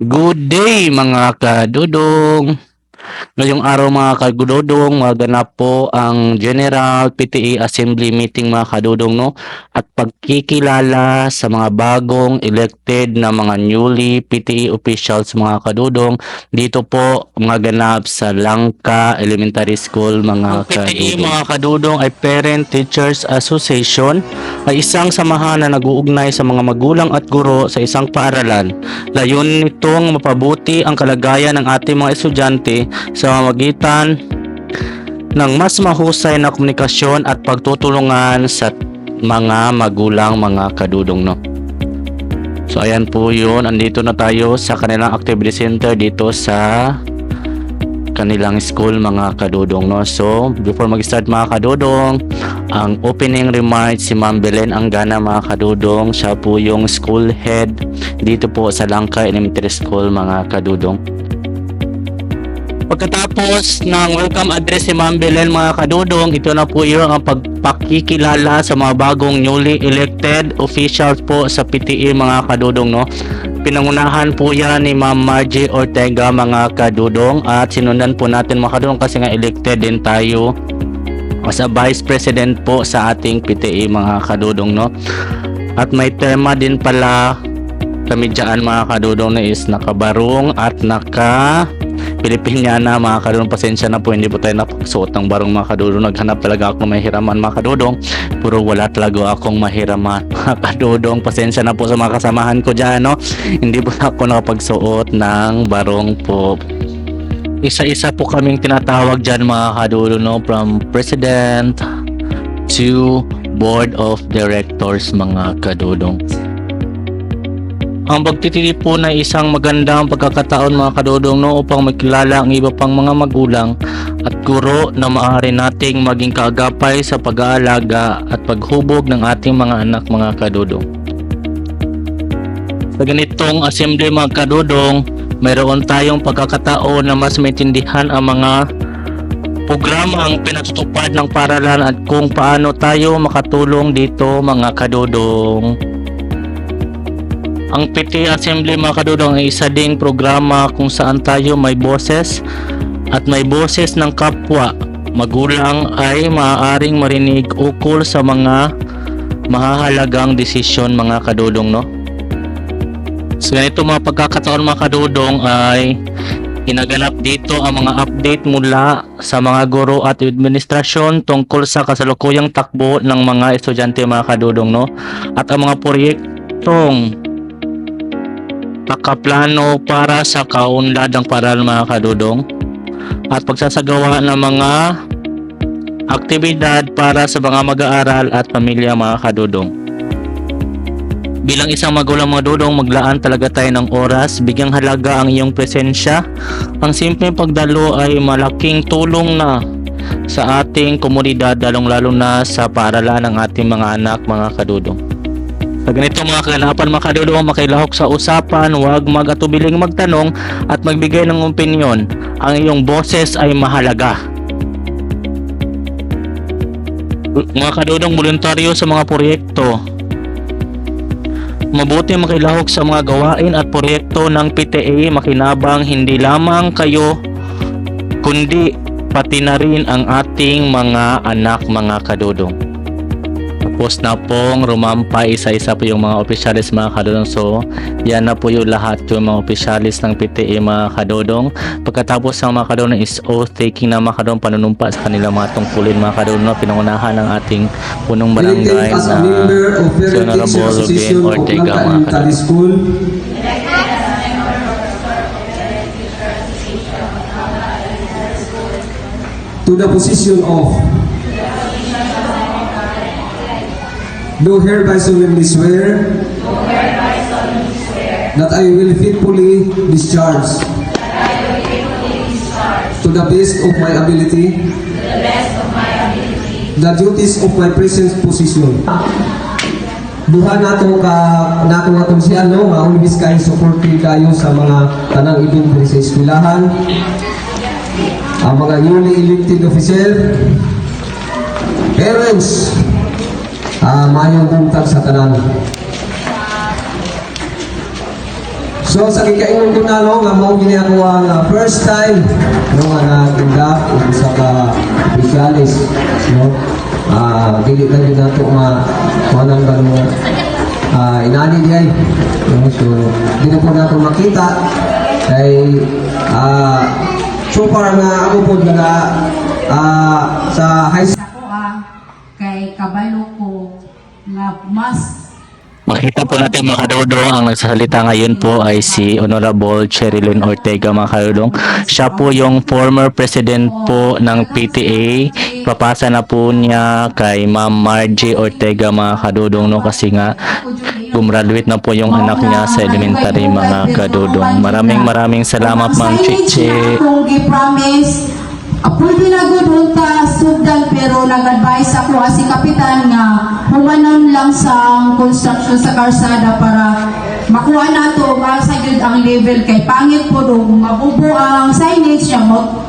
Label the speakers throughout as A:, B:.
A: Good day mga kadudong. Ngayong araw mga kadudong, maganap po ang General PTA Assembly Meeting mga kadudong, no? At pagkikilala sa mga bagong elected na mga newly PTA officials mga kadudong dito po maganap sa Langka Elementary School mga kadudong. PTA mga kadudong ay Parent Teachers Association, ay isang samahan na nag-uugnay sa mga magulang at guro sa isang paaralan. Layunin nitong mapabuti ang kalagayan ng ating mga estudyante sa pamamagitan ng mas mahusay na komunikasyon at pagtutulungan sa mga magulang mga kadudong, no. So ayan po yun, andito na tayo sa kanilang activity center dito sa kanilang school mga kadudong, no. So before mag-start mga kadudong, ang opening remarks si Ma'am Belen Anggana mga kadudong. Siya po yung school head dito po sa Langka Elementary School mga kadudong. Pagkatapos ng welcome address si Ma'am Belen mga kadudong, ito na po yung ang pagpakikilala sa mga bagong newly elected officials po sa PTA mga kadudong, no. Pinangunahan po yan ni Ma'am Margie Ortega mga kadudong, at sinundan po natin mga kadudong kasi nga elected din tayo as a Vice President po sa ating PTA mga kadudong, no. At may tema din pala kami dyan mga kadudong na is nakabarong at naka Pilipinyana mga kadudong. Pasensya na po, hindi po tayo napagsuot ng barong mga kadudong. Naghanap talaga ako ng mahiraman mga kadudong, pero wala talaga akong mahiraman mga kadudong. Pasensya na po sa mga kasamahan ko dyan, no? Hindi po ako nakapagsuot ng barong po. Isa-isa po kaming tinatawag dyan mga kadudong, no? From President to Board of Directors mga kadudong. Ang pagtitili po na isang magandang pagkakataon mga kadudong, no, upang makilala ang iba pang mga magulang at guro na maaari nating maging kaagapay sa pag-aalaga at paghubog ng ating mga anak mga kadudong. Sa ganitong assembly mga kadudong, mayroon tayong pagkakataon na mas maintindihan ang mga programa ang pinatutupad ng paaralan at kung paano tayo makatulong dito mga kadudong. Ang PTA Assembly mga kadudong ay isa ding programa kung saan tayo may boses at may boses ng kapwa magulang ay maaaring marinig ukol sa mga mahahalagang desisyon mga kadudong, no. So ganito mga pagkakataon mga kadudong ay ginaganap dito ang mga update mula sa mga guro at administrasyon tungkol sa kasalukuyang takbo ng mga estudyante mga kadudong, no, at ang mga proyektong nakaplano para sa kaunladang paaralan mga kadudong at pagsasagawa ng mga aktibidad para sa mga mag-aaral at pamilya mga kadudong. Bilang isang magulang mga dudong, maglaan talaga tayo ng oras, bigyang halaga ang iyong presensya. Ang simpleng pagdalo ay malaking tulong na sa ating komunidad, lalong-lalo na sa paaralan ng ating mga anak mga kadudong. Sa ganito mga kaganapan mga kadudong, makilahok sa usapan, huwag mag-atubiling magtanong at magbigay ng opinyon. Ang iyong boses ay mahalaga. Mga kadudong, voluntaryo sa mga proyekto. Mabuti makilahok sa mga gawain at proyekto ng PTA, makinabang hindi lamang kayo kundi pati na rin ang ating mga anak mga kadudong. Tapos na pong rumampay isa-isa po yung mga opisyalis mga kadudong. So yan na po yung lahat yung mga opisyalis ng PTA mga kadudong. Pagkatapos ng mga kadudong is oath taking na mga kadudong, panunumpa sa kanilang mga tungkulin mga kadudong, no? Pinangunahan ng ating punong barangay na si Honorable Ruben Ortega mga kadudong.
B: To the position of do hereby solemnly swear that I will faithfully discharge to the best of my ability the duties of my present position. Duha nato nga siya, no, always kayo supportive kayo sa mga tanang ibig sa eskwelahan, ang mga newly elected official, parents, mayong buntag sa tanan. So sa gikaingon ko na no nga mao gini ako ang first time no nga nagdap sa ka specialist no. Dili na din nato manang gano inani diay. No, so dili po nato makita kay so far nga ako po sa high school
C: ako kay kabalo ko nga mas
A: Makita po natin mga kadudong, ang nagsasalita ngayon po ay si Honorable Cherilyn Ortega mga kadudong. Siya po yung former president po ng PTA. Papasa na po niya kay Ma'am Margie Ortega mga kadudong no, kasi nga gumraduate na po yung anak niya sa elementary mga kadudong. Maraming salamat Ma'am Chichi.
C: Kung gi-promise pwede na good unta sugdan pero nag-advise ako si kapitan nga humanon lang sa construction sa karsada para makuha nato sa gyud ang level kay pangit po do mabubo ang signage niya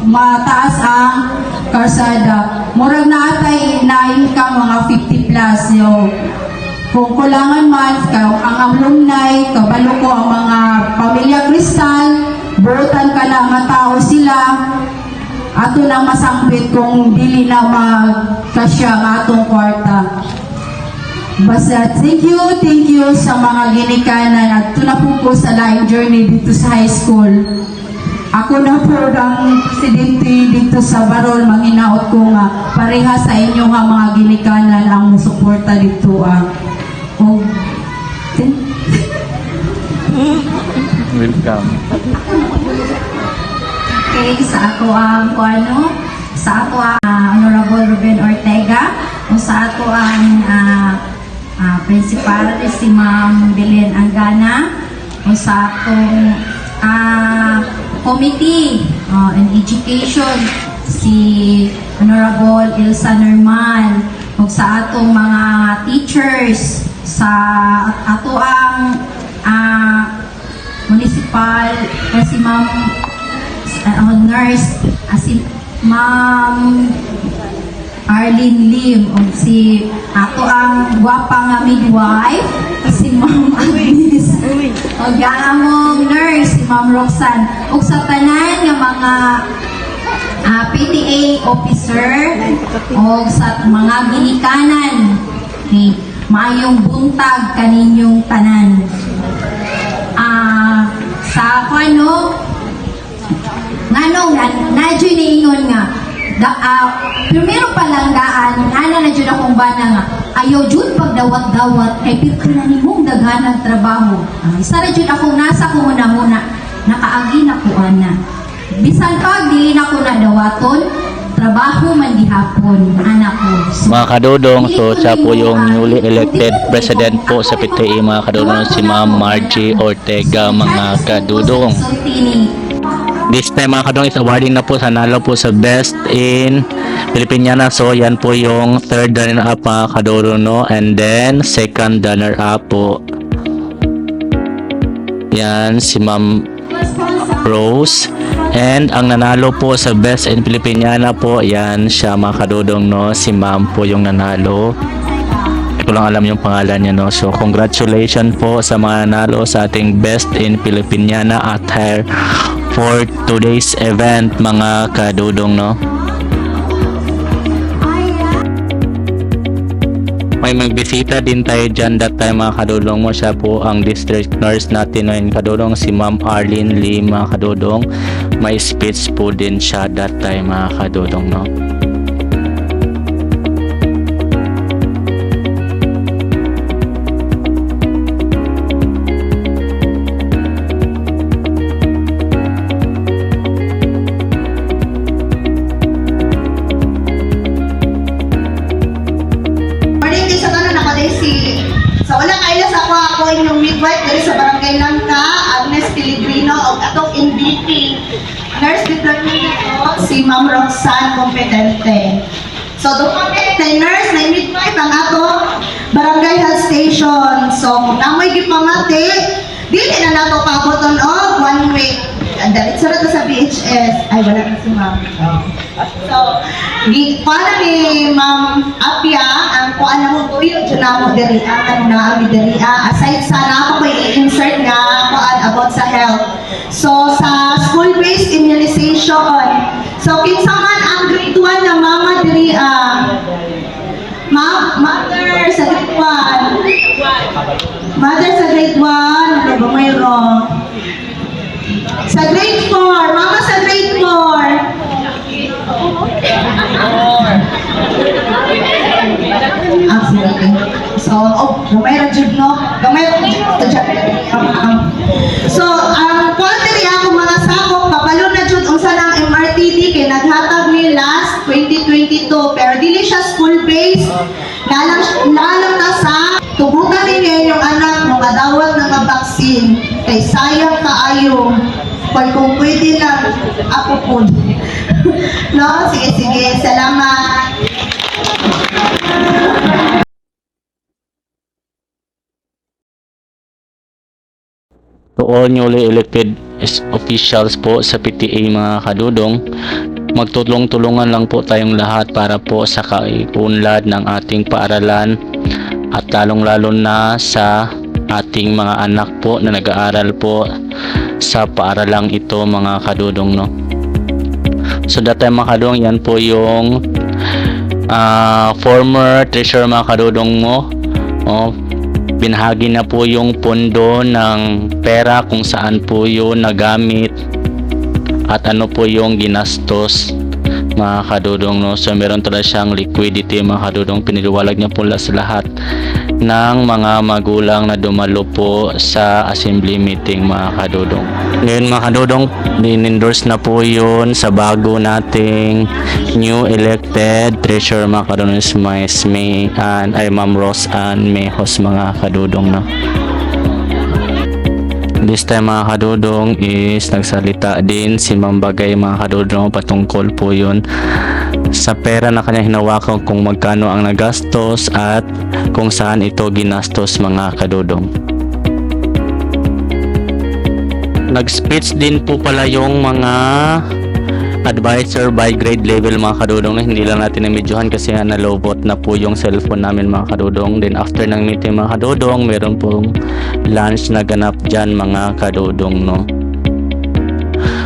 C: mataas ang karsada murag na atay na income mga 50 plus yo kung kulangan man ang alumni kabalo ko ang mga pamilya Kristal buutan ka na nga tao sila ato nang masangpit kung dili na magkasya ang atong kwarta. Basta thank you sa mga ginikanan at na po ko sa life journey dito sa high school. Ako na po ang presidente dito sa Barol, manginaot ko nga pareha sa inyo nga mga ginikanan ang suporta dito.
A: Welcome.
C: Okay, sa ako ang Honorable Ruben Ortega o sa ako ang principal si Ma'am Belen Angana o sa akong committee in education si Honorable Ilsa Norman o sa atong mga teachers sa ato ang municipal si Ma'am nurse si Ma'am Arlene Lim o si ato ang gwapa nga midwife si Ma'am Agnes o gamong nurse si Ma'am Roxanne o sa tanan nga mga PTA officer o sa mga ginikanan maayong buntag kaninyong tanan sa nadyo niingon nga primero pa lang daan na dyan akong bana nga ayaw dyan pagdawat-dawat kay pirkala ni mong daghanang trabaho isa na dyan akong nasa ko muna nakaagi na ko bisan pag dili na ko na dawaton trabaho man gihapon anak ko
A: Mga kadudong, so siya po yung newly elected president po sa PTA mga kadudong, si Ma'am Margie Ortega mga kadudong. This time mga kadudong is awarding na po sa nalo po sa Best in Filipiniana. So yan po yung third runner up mga kadudong no, and then second runner up po yan si Ma'am Rose, and ang nanalo po sa Best in Filipiniana po yan siya mga kadudong no, si Ma'am po yung nanalo. Hindi ko lang alam yung pangalan niya no. So congratulations po sa mga nanalo sa ating Best in Filipiniana attire for today's event mga kadudong no. May magbisita din tayo dyan that time mga kadudong mo. Siya po ang district nurse natin ngayon kadudong, si Ma'am Arlene Lee mga kadudong. May speech po din siya that time mga kadudong no.
D: Sa wala kaila sa ako inyong midwife dari sa barangay Langka, Agnes Pellegrino o atong MVP nurse determinant si Ma'am Roxanne kompetente. So doon kay nurse na midwife ang atong barangay health station. So kung namoy gipamati, dili na nato paboton og 1 week diretso na to sa BHS. Ay, wala na si ma'am. So, kuha na ni Ma'am Apia, ang kuha na mo po yun, dyan na mo diri, ang naami diri. Aside sa na ako may i-insert nga kuhaan about sa health. So, sa school-based immunization, so, kinsa man ang grade 1 na mama diri, mother sa grade 1. Mother sa grade 1, ano ba mayroon? Sa grade 4, mama sa grade 4. Sige. So, gamay ra jud no? Gamay ra jud So, ang quality ako mga sakop, kabalo na jud unsa ng MRTD kay naghatag ni last 2022 pero dili siya school-based. Nalang ta sa tubukan ninyo yung anak mo madawat ng mga vaccine kay sayang kaayo kung pwede lang ako po. No? Sige, salamat.
A: To all newly elected officials po sa PTA mga kadudong, magtulong-tulungan lang po tayong lahat para po sa kaiunlad ng ating paaralan at lalong-lalo na sa ating mga anak po na nag-aaral po sa paaralang ito mga kadudong, no. So dati mga kadudong, yan po yung former treasurer mga kadudong mo. Binahagi na po yung pondo ng pera kung saan po yun nagamit at ano po yung ginastos mga kadudong, no. So meron talaga siyang liquidity mga kadudong. Piniliwalag niya po sa lahat ng mga magulang na dumalo po sa assembly meeting mga kadudong. Ngayon mga kadudong, din-endorse na po yun sa bago nating new elected treasurer mga kadudong, is Miss May and Ma'am Rose and Mejos mga kadudong, no. This time mga kadudong is nagsalita din si Ma'am Bagay mga kadudong patungkol po yun sa pera na kanya hinawakan kung magkano ang nagastos at kung saan ito ginastos mga kadudong. Nag-speech din po pala yung mga advisor by grade level mga kadudong, na hindi lang natin na-medyohan kasi nalobot na po yung cellphone namin mga kadudong. Then after ng meeting mga kadudong, meron pong lunch na ganap dyan mga kadudong, no.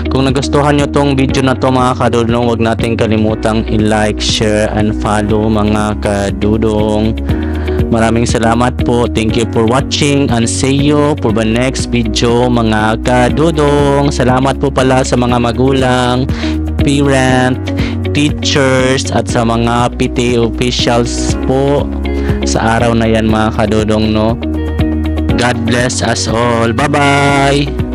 A: Kung nagustuhan nyo tong video na to mga kadudong, huwag natin kalimutang i-like, share, and follow mga kadudong. Maraming salamat po. Thank you for watching and see you for the next video mga kadudong. Salamat po pala sa mga magulang, parent, teachers at sa mga PTA officials po sa araw na yan mga kadudong, no. God bless us all. Bye bye.